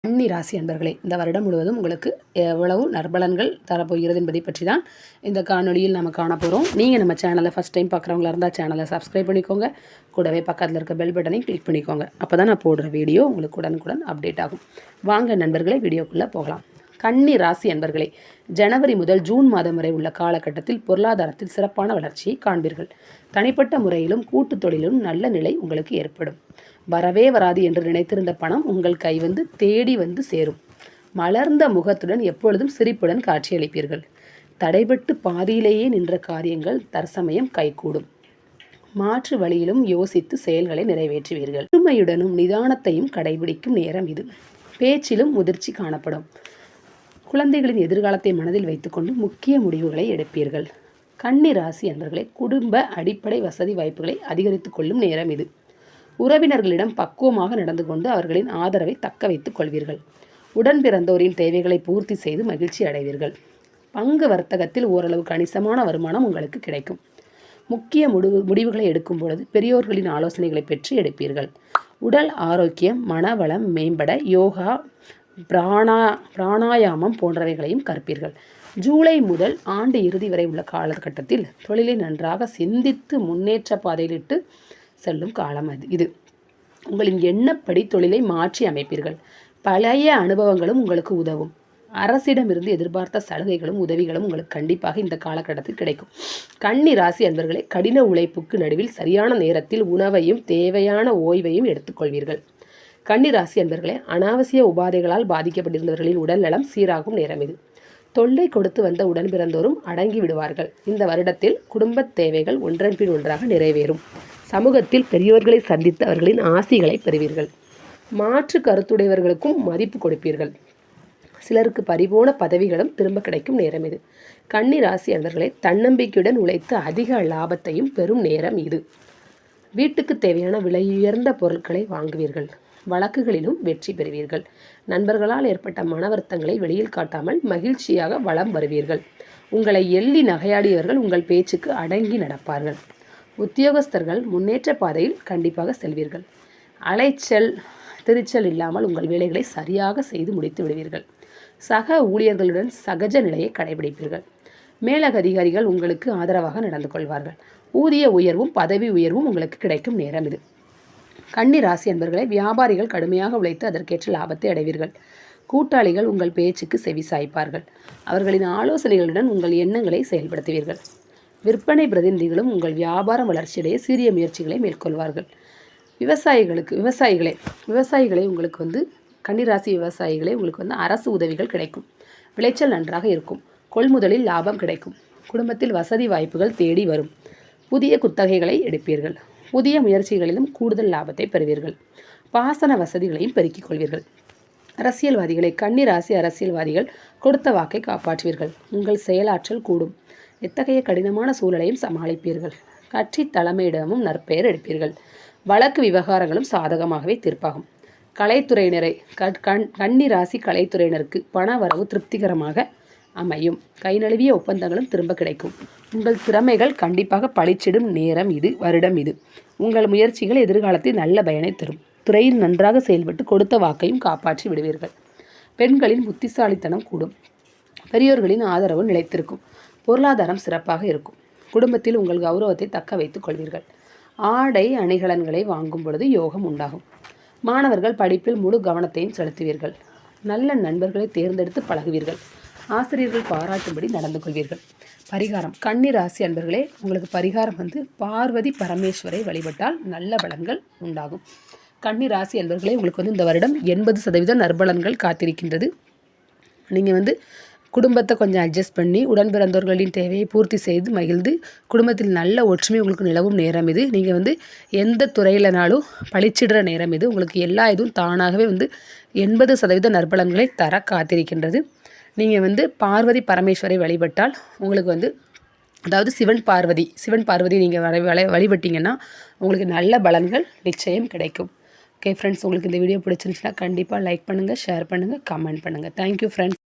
கன்னி ராசி அன்பர்களே, இந்த வருடம் முழுவதும் உங்களுக்கு எவ்வளவு நற்பலன்கள் தரப்போகிறது என்பதை பற்றி தான் இந்த காணொலியில் நம்ம காணப்போகிறோம். நீங்கள் நம்ம சேனலை ஃபஸ்ட் டைம் பார்க்குறவங்களா இருந்தால் சேனலை சப்ஸ்கிரைப் பண்ணிக்கோங்க. கூடவே பக்கத்தில் இருக்க பெல் பட்டனையும் கிளிக் பண்ணிக்கோங்க. அப்போ தான் நான் போடுற வீடியோ உங்களுக்கு உடனுக்குடன் அப்டேட் ஆகும். வாங்க நண்பர்களே, வீடியோக்குள்ளே போகலாம். கன்னி ராசி அன்பர்களே, ஜனவரி முதல் ஜூன் மாதம் வரை உள்ள காலகட்டத்தில் பொருளாதாரத்தில் சிறப்பான வளர்ச்சியை காண்பீர்கள். தனிப்பட்ட முறையிலும் கூட்டுத் தொழிலும் நல்ல நிலை உங்களுக்கு ஏற்படும். வரவே வராது என்று நினைத்திருந்த பணம் உங்கள் கை வந்து தேடி வந்து சேரும். மலர்ந்த முகத்துடன் எப்பொழுதும் சிரிப்புடன் காட்சியளிப்பீர்கள். தடைபட்டு பாதியிலேயே நின்ற காரியங்கள் தற்சமயம் கைகூடும். மாற்று வழியிலும் யோசித்து செயல்களை நிறைவேற்றுவீர்கள். பொறுமையுடனும் நிதானத்தையும் கடைபிடிக்கும் நேரம் இது. பேச்சிலும் முதிர்ச்சி காணப்படும். குழந்தைகளின் எதிர்காலத்தை மனதில் வைத்துக்கொண்டு முக்கிய முடிவுகளை எடுப்பீர்கள். கன்னி ராசி அன்பர்களே, குடும்ப அடிப்படை வசதி வாய்ப்புகளை அதிகரித்துக் கொள்ளும் நேரம் இது. உறவினர்களிடம் பக்குவமாக நடந்து கொண்டு அவர்களின் ஆதரவை தக்க வைத்துக் கொள்வீர்கள். உடன் பிறந்தோரின் தேவைகளை பூர்த்தி செய்து மகிழ்ச்சி அடைவீர்கள். பங்கு வர்த்தகத்தில் ஓரளவு கணிசமான வருமானம் உங்களுக்கு கிடைக்கும். முக்கிய முடிவுகளை எடுக்கும் பொழுது பெரியோர்களின் ஆலோசனைகளை பெற்று எடுப்பீர்கள். உடல் ஆரோக்கியம், மனவளம் மேம்பட யோகா, பிராணாயாமம் போன்றவைகளையும் கற்பீர்கள். ஜூலை முதல் ஆண்டு இறுதி வரை உள்ள காலகட்டத்தில் தொழிலை நன்றாக சிந்தித்து முன்னேற்ற பாதையிலிட்டு செல்லும் காலம் இது. உங்களின் எண்ணப்படி தொழிலை மாற்றி அமைப்பீர்கள். பழைய அனுபவங்களும் உங்களுக்கு உதவும். அரசிடமிருந்து எதிர்பார்த்த சலுகைகளும் உதவிகளும் உங்களுக்கு கண்டிப்பாக இந்த காலகட்டத்தில் கிடைக்கும். கன்னி ராசி அன்பர்களே, கடின உழைப்புக்கு நடுவில் சரியான நேரத்தில் உணவையும் தேவையான ஓய்வையும் எடுத்துக்கொள்வீர்கள். கன்னி ராசி அன்பர்களே, அனாவசிய உபாதைகளால் பாதிக்கப்பட்டிருந்தவர்களின் உடல் நலம் சீராகும் நேரம் இது. தொல்லை கொடுத்து வந்த உடன் பிறந்தோரும் அடங்கி விடுவார்கள். இந்த வருடத்தில் குடும்ப தேவைகள் ஒன்றன் பின் ஒன்றாக நிறைவேறும். சமூகத்தில் பெரியோர்களை சந்தித்து அவர்களின் ஆசிகளை பெறுவீர்கள். மாற்று கருத்துடையவர்களுக்கும் மதிப்பு கொடுப்பீர்கள். சிலருக்கு பறிபோன பதவிகளும் திரும்ப கிடைக்கும் நேரம் இது. கன்னி ராசி அன்பர்களே, தன்னம்பிக்கையுடன் உழைத்து அதிக லாபத்தையும் பெறும் நேரம் இது. வீட்டுக்கு தேவையான விலையுயர்ந்த பொருட்களை வாங்குவீர்கள். வழக்குகளிலும் வெற்றி பெறுவீர்கள். நண்பர்களால் ஏற்பட்ட மன வருத்தங்களை வெளியில் காட்டாமல் மகிழ்ச்சியாக வலம் வருவீர்கள். உங்களை எள்ளி நகையாடியவர்கள் உங்கள் பேச்சுக்கு அடங்கி நடப்பார்கள். உத்தியோகஸ்தர்கள் முன்னேற்ற பாதையில் கண்டிப்பாக செல்வீர்கள். அலைச்சல் திருச்சல் இல்லாமல் உங்கள் வேலைகளை சரியாக செய்து முடித்து விடுவீர்கள். சக ஊழியர்களுடன் சகஜ நிலையை கடைபிடிப்பீர்கள். மேலக அதிகாரிகள் உங்களுக்கு ஆதரவாக நடந்து கொள்வார்கள். ஊதிய உயர்வும் பதவி உயர்வும் உங்களுக்கு கிடைக்கும் நேரம் இது. கன்னி ராசி அன்பர்களே, வியாபாரிகள் கடுமையாக உழைத்து அதற்கேற்ற லாபத்தை அடைவீர்கள். கூட்டாளிகள் உங்கள் பேச்சுக்கு செவி சாய்ப்பார்கள். அவர்களின் ஆலோசனைகளுடன் உங்கள் எண்ணங்களை செயல்படுத்துவீர்கள். விற்பனை பிரதிநிதிகளும் உங்கள் வியாபாரம் வளர்ச்சியடைய சீரிய முயற்சிகளை மேற்கொள்வார்கள். விவசாயிகளே உங்களுக்கு வந்து கன்னிராசி விவசாயிகளே உங்களுக்கு வந்து அரசு உதவிகள் கிடைக்கும். விளைச்சல் நன்றாக இருக்கும். கொள்முதலில் லாபம் கிடைக்கும். குடும்பத்தில் வசதி வாய்ப்புகள் தேடி வரும். புதிய குத்தகைகளை எடுப்பீர்கள். புதிய முயற்சிகளிலும் கூடுதல் லாபத்தை பெறுவீர்கள். பாசன வசதிகளையும் பெருக்கிக் கொள்வீர்கள். அரசியல்வாதிகளை, கன்னி ராசி அரசியல்வாதிகள் கொடுத்த வாக்கை காப்பாற்றுவீர்கள். உங்கள் செயலாற்றல் கூடும். எத்தகைய கடினமான சூழலையும் சமாளிப்பீர்கள். கட்சி தலைமையிடமும் நற்பெயர் எடுப்பீர்கள். வழக்கு விவகாரங்களும் சாதகமாகவே தீர்ப்பாகும். கலைத்துறையினரை கன்னி ராசி கலைத்துறையினருக்கு பண வரவு திருப்திகரமாக அமையும். கை நழுவிய ஒப்பந்தங்களும் திரும்ப கிடைக்கும். உங்கள் திறமைகள் கண்டிப்பாக பளிச்சிடும் நேரம் இது, வருடம் இது. உங்கள் முயற்சிகள் எதிர்காலத்தில் நல்ல பயனை தரும். துறையில் நன்றாக செயல்பட்டு கொடுத்த வாக்கையும் காப்பாற்றி விடுவீர்கள். பெண்களின் புத்திசாலித்தனம் கூடும். பெரியோர்களின் ஆதரவு நிலைத்திருக்கும். பொருளாதாரம் சிறப்பாக இருக்கும். குடும்பத்தில் உங்கள் கௌரவத்தை தக்க வைத்துக் கொள்வீர்கள். ஆடை அணிகலன்களை வாங்கும் பொழுது யோகம் உண்டாகும். மாணவர்கள் படிப்பில் முழு கவனத்தையும் செலுத்துவீர்கள். நல்ல நண்பர்களை தேர்ந்தெடுத்து பழகுவீர்கள். ஆசிரியர்கள் பாராட்டும்படி நடந்து கொள்வீர்கள். பரிகாரம், கன்னி ராசி அன்பர்களே, உங்களுக்கு பரிகாரம் வந்து பார்வதி பரமேஸ்வரை வழிபட்டால் நல்ல பலன்கள் உண்டாகும். கன்னி ராசி அன்பர்களே, உங்களுக்கு வந்து இந்த வருடம் 80% நற்பலன்கள் காத்திருக்கின்றது. நீங்கள் வந்து குடும்பத்தை கொஞ்சம் அட்ஜஸ்ட் பண்ணி உடன் பிறந்தவர்களின் தேவையை பூர்த்தி செய்து மகிழ்ந்து குடும்பத்தில் நல்ல ஒற்றுமை உங்களுக்கு நிலவும் நேரம் இது. நீங்கள் வந்து எந்த துறையிலனாலும் பளிச்சிடுற நேரம் இது. உங்களுக்கு எல்லா இதுவும் தானாகவே வந்து 80% நற்பலன்களை தர காத்திருக்கின்றது. நீங்கள் வந்து பார்வதி பரமேஸ்வரை வழிபட்டால் உங்களுக்கு வந்து, அதாவது சிவன் பார்வதி நீங்கள் வழிபட்டிங்கன்னா உங்களுக்கு நல்ல பலன்கள் நிச்சயம் கிடைக்கும். ஓகே ஃப்ரெண்ட்ஸ், உங்களுக்கு இந்த வீடியோ பிடிச்சிருந்துச்சுன்னா கண்டிப்பாக லைக் பண்ணுங்கள், ஷேர் பண்ணுங்கள், கமெண்ட் பண்ணுங்கள். Thank you friends.